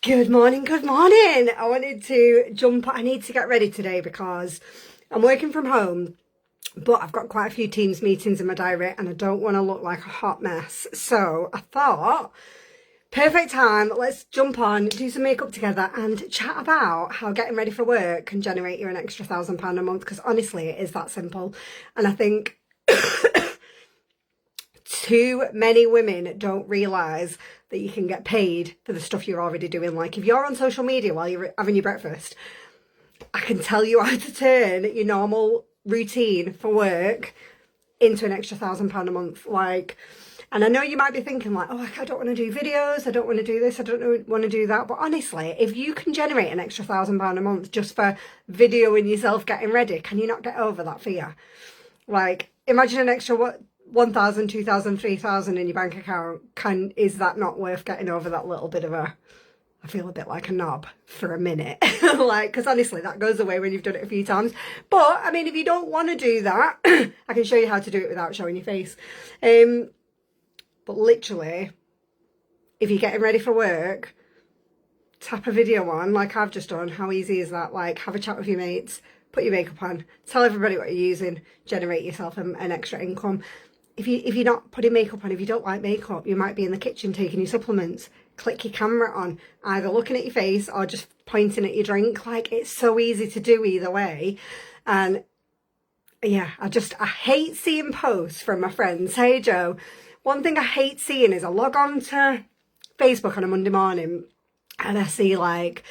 Good morning, good morning. I wanted to I need to get ready today because I'm working from home, but I've got quite a few Teams meetings in my diary and I don't want to look like a hot mess. So I thought, perfect time, let's jump on, do some makeup together and chat about how getting ready for work can generate you an extra £1,000 a month, because honestly, it is that simple. And I think too many women don't realise that you can get paid for the stuff you're already doing. Like if you're on social media while you're having your breakfast, I can tell you how to turn your normal routine for work into an extra £1,000 a month. And I know you might be thinking like, oh, I don't want to do videos, I don't want to do this, I don't want to do that. But honestly, if you can generate an extra £1,000 a month just for videoing yourself getting ready, can you not get over that fear? Like, imagine an extra 1,000, 2,000, 3,000 in your bank account. Is that not worth getting over that little bit of I feel a bit like a knob for a minute? Like, because honestly, that goes away when you've done it a few times. But I mean, if you don't want to do that, I can show you how to do it without showing your face. But literally, if you're getting ready for work, tap a video on like I've just done. How easy is that? Like, have a chat with your mates, put your makeup on, tell everybody what you're using, generate yourself an extra income. If you're not putting makeup on, if you don't like makeup, you might be in the kitchen taking your supplements. Click your camera on, either looking at your face or just pointing at your drink. Like, it's so easy to do either way. And yeah, I hate seeing posts from my friends. Hey Joe, one thing I hate seeing is I log on to Facebook on a Monday morning and I see like,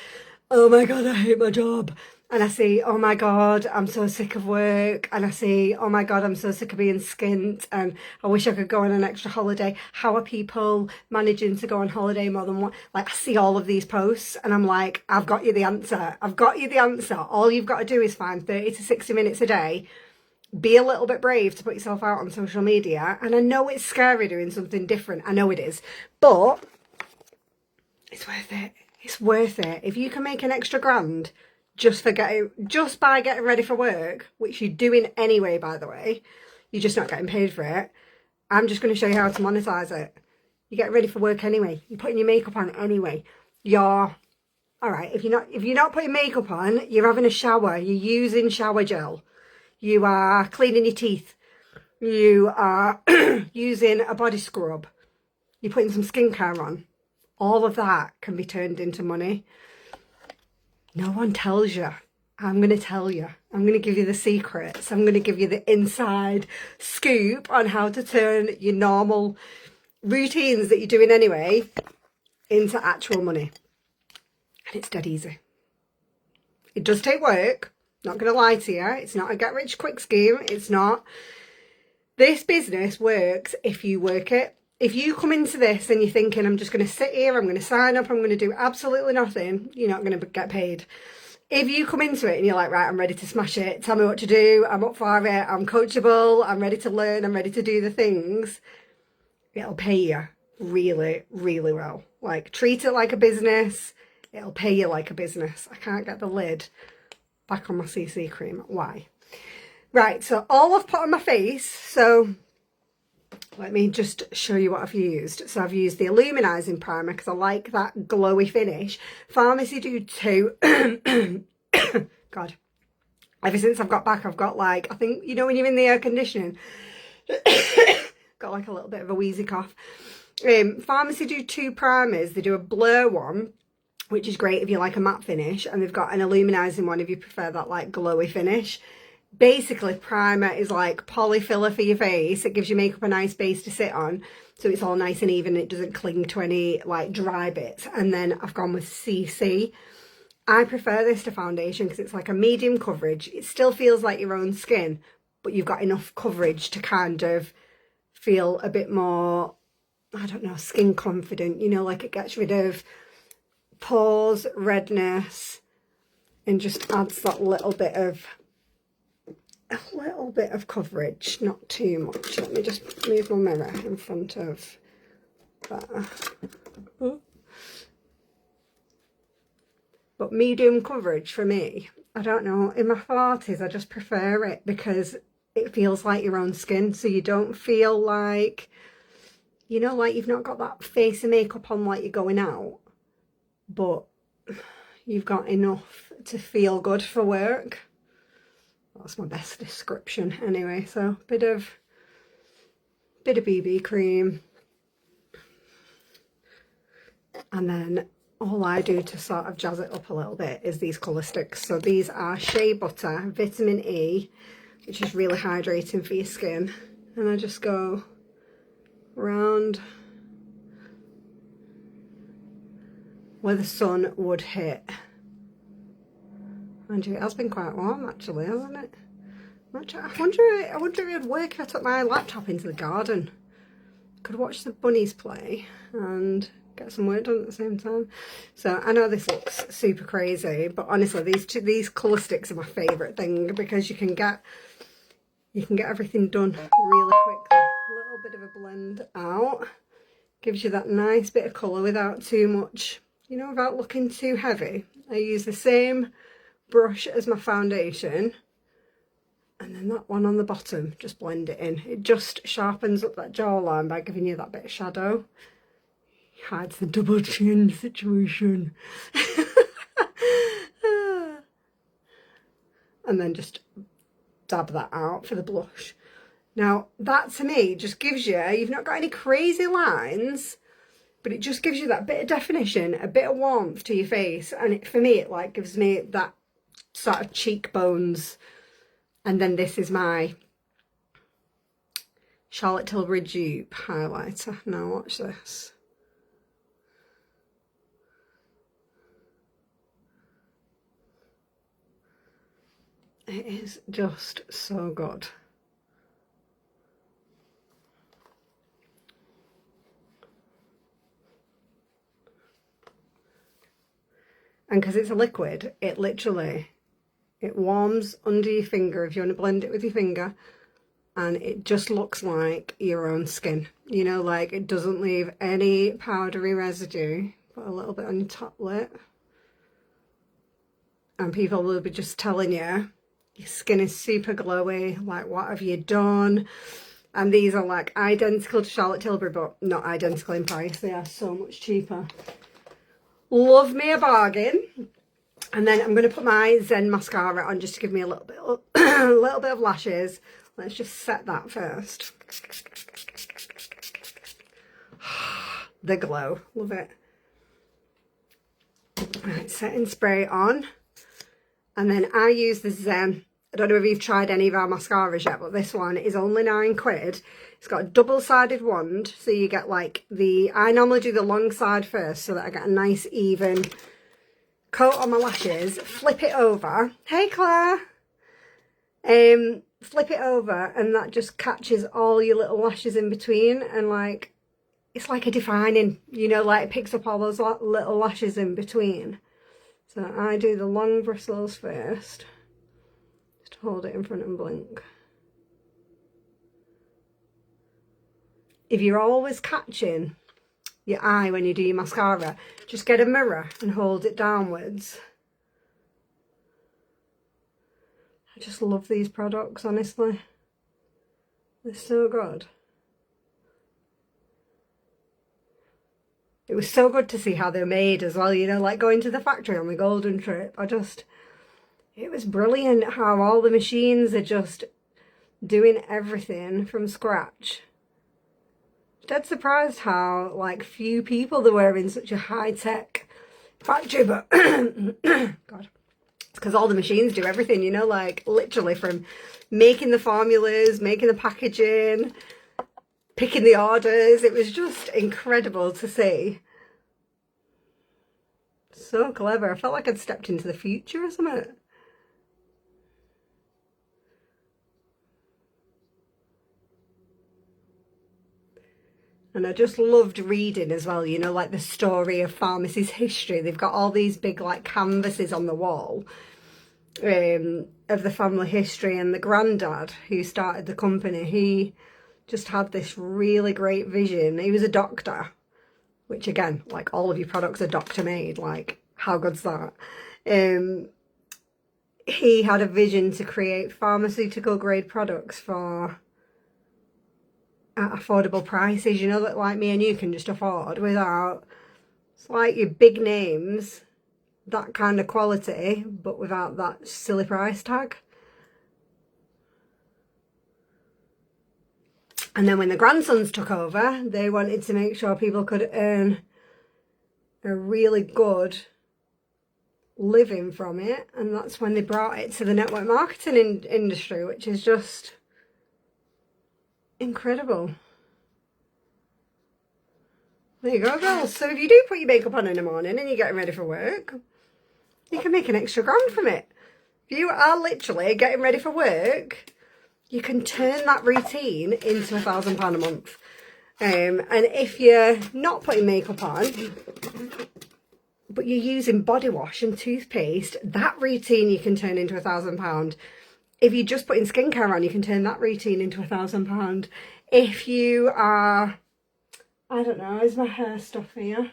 oh my God, I hate my job. And I see, oh my God, I'm so sick of work. And I see, oh my God, I'm so sick of being skint. And I wish I could go on an extra holiday. How are people managing to go on holiday more than one? Like, I see all of these posts and I'm like, I've got you the answer. I've got you the answer. All you've got to do is find 30 to 60 minutes a day. Be a little bit brave to put yourself out on social media. And I know it's scary doing something different. I know it is. But it's worth it. It's worth it. If you can make an extra grand just by getting ready for work, which you're doing anyway, by the way, you're just not getting paid for it. I'm just going to show you how to monetize it. You get ready for work anyway. You're putting your makeup on anyway. All right. If you're not putting makeup on, you're having a shower. You're using shower gel. You are cleaning your teeth. You are using a body scrub. You're putting some skincare on. All of that can be turned into money. No one tells you. I'm going to tell you. I'm going to give you the secrets. I'm going to give you the inside scoop on how to turn your normal routines that you're doing anyway into actual money. And it's dead easy. It does take work. Not going to lie to you. It's not a get rich quick scheme. It's not. This business works if you work it. If you come into this and you're thinking, I'm just going to sit here, I'm going to sign up, I'm going to do absolutely nothing, you're not going to get paid. If you come into it and you're like, right, I'm ready to smash it, tell me what to do, I'm up for it, I'm coachable, I'm ready to learn, I'm ready to do the things, it'll pay you really, really well. Like, treat it like a business, it'll pay you like a business. I can't get the lid back on my CC cream. Why? Right, so all I've put on my face, so let me just show you what I've used. So I've used the Illuminizing Primer because I like that glowy finish. Pharmacy do too. God. Ever since I've got back, I've got like, I think, you know when you're in the air conditioning, got like a little bit of a wheezy cough. Pharmacy do 2 primers. They do a blur one, which is great if you like a matte finish. And they've got an Illuminizing one if you prefer that like glowy finish. Basically, primer is like polyfiller for your face. It gives your makeup a nice base to sit on, so it's all nice and even. It doesn't cling to any like dry bits. And then I've gone with CC. I prefer this to foundation because it's like a medium coverage. It still feels like your own skin, but you've got enough coverage to kind of feel a bit more, I don't know, skin confident. You know, like it gets rid of pores, redness, and just adds that little bit of coverage, not too much. Let me just move my mirror in front of that. But medium coverage for me, I don't know, in my 40s I just prefer it because it feels like your own skin, so you don't feel like, you know, like you've not got that face of makeup on like you're going out. but you've got enough to feel good for work. That's my best description anyway. So bit of BB cream, and then all I do to sort of jazz it up a little bit is these colour sticks. So these are Shea Butter Vitamin E, which is really hydrating for your skin, and I just go around where the sun would hit. Mind you, it has been quite warm actually, hasn't it? I wonder if it would work if I took my laptop into the garden. Could watch the bunnies play and get some work done at the same time. So I know this looks super crazy, but honestly, these colour sticks are my favourite thing, because you can get everything done really quickly. A little bit of a blend out gives you that nice bit of colour without too much, you know, without looking too heavy. I use the same brush as my foundation, and then that one on the bottom, just blend it in. It just sharpens up that jawline by giving you that bit of shadow. Hides the double chin situation. And then just dab that out for the blush. Now that to me just gives you, you've not got any crazy lines, but it just gives you that bit of definition, a bit of warmth to your face, and for me it like gives me that sort of cheekbones. And then this is my Charlotte Tilbury dupe highlighter. Now watch this. It is just so good. And because it's a liquid, it warms under your finger if you want to blend it with your finger, and it just looks like your own skin. You know, like it doesn't leave any powdery residue. Put a little bit on your top lip, and people will be just telling you your skin is super glowy, like what have you done? And these are like identical to Charlotte Tilbury, but not identical in price. They are so much cheaper. Love me a bargain. And then I'm going to put my Zen mascara on just to give me a little bit of lashes. Let's just set that first. The glow, love it. Right, setting spray on. And then I use the Zen. I don't know if you've tried any of our mascaras yet, but this one is only £9. It's got a double-sided wand, so you get like I normally do the long side first so that I get a nice even coat on my lashes. Flip it over. Hey Claire! Flip it over, and that just catches all your little lashes in between, and like, it's like a defining, you know, like it picks up all those little lashes in between. So I do the long bristles first. Just hold it in front and blink. If you're always catching your eye when you do your mascara, just get a mirror and hold it downwards. I just love these products, honestly. They're so good. It was so good to see how they're made as well, you know, like going to the factory on the Golden Trip. It was brilliant how all the machines are just doing everything from scratch. Dead surprised how like few people there were in such a high-tech factory, but God, it's because all the machines do everything, you know, like literally from making the formulas, making the packaging, picking the orders. It was just incredible to see. So clever. I felt like I'd stepped into the future or something. And I just loved reading as well, you know, like the story of pharmacy's history. They've got all these big like canvases on the wall of the family history, and the granddad who started the company, he just had this really great vision. He was a doctor, which again, like all of your products are doctor made, like how good's that? He had a vision to create pharmaceutical grade products for at affordable prices, you know, that like me and you can just afford without It's like your big names, that kind of quality, but without that silly price tag. And then when the grandsons took over, they wanted to make sure people could earn a really good living from it, and that's when they brought it to the network marketing industry, which is just incredible. There you go, girls. So if you do put your makeup on in the morning and you're getting ready for work, you can make an extra grand from it. If you are literally getting ready for work, you can turn that routine into £1,000 a month. And if you're not putting makeup on, but you're using body wash and toothpaste, that routine you can turn into £1,000. If you're just putting skincare on, you can turn that routine into £1,000. If you are, I don't know, is my hair stuff here?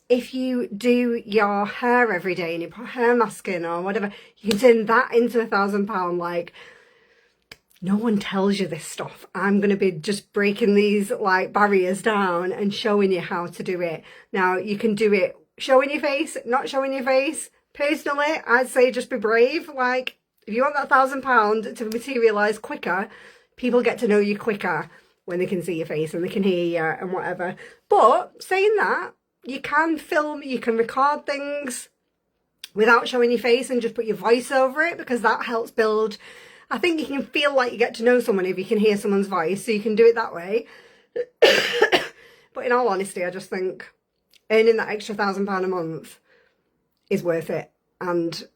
If you do your hair every day and you put hair mask in or whatever, you can turn that into £1,000. Like, no one tells you this stuff. I'm going to be just breaking these like barriers down and showing you how to do it. Now, you can do it showing your face, not showing your face. Personally, I'd say just be brave. Like, if you want that £1,000 to materialise quicker, people get to know you quicker when they can see your face and they can hear you and whatever. But saying that, you can film, you can record things without showing your face and just put your voice over it, because that helps build, I think you can feel like you get to know someone if you can hear someone's voice, so you can do it that way. But in all honesty, I just think earning that extra £1,000 a month is worth it. And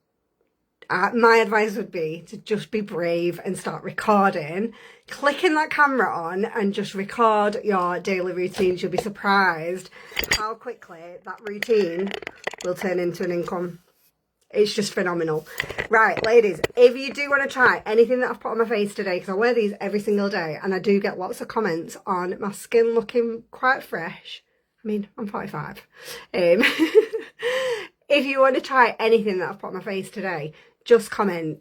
my advice would be to just be brave and start recording, clicking that camera on and just record your daily routines. You'll be surprised how quickly that routine will turn into an income. It's just phenomenal. Right, ladies, if you do want to try anything that I've put on my face today, because I wear these every single day and I do get lots of comments on my skin looking quite fresh. I mean, I'm 45. If you want to try anything that I've put on my face today, just comment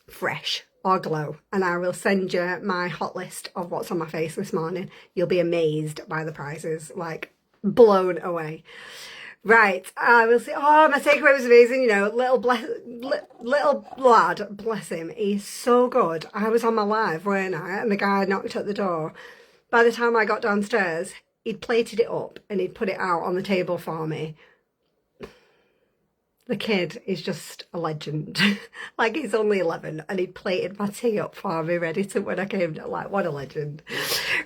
fresh or glow and I will send you my hot list of what's on my face this morning. You'll be amazed by the prices, like blown away. Right, I will see. Oh, my takeaway was amazing. You know, little lad, bless him, he's so good. I was on my live, weren't I? And the guy knocked at the door. By the time I got downstairs, he'd plated it up and he'd put it out on the table for me. The kid is just a legend. Like, he's only 11 and he'd plated my tea up for me ready to when I came to, like, what a legend.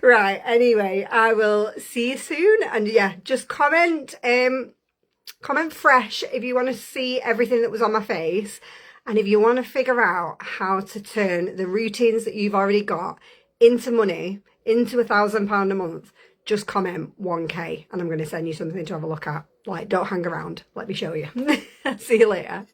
Right, anyway, I will see you soon. And yeah, just comment fresh if you want to see everything that was on my face. And if you want to figure out how to turn the routines that you've already got into money, into £1,000 a month, just comment 1K and I'm going to send you something to have a look at. Like, don't hang around. Let me show you. See you later.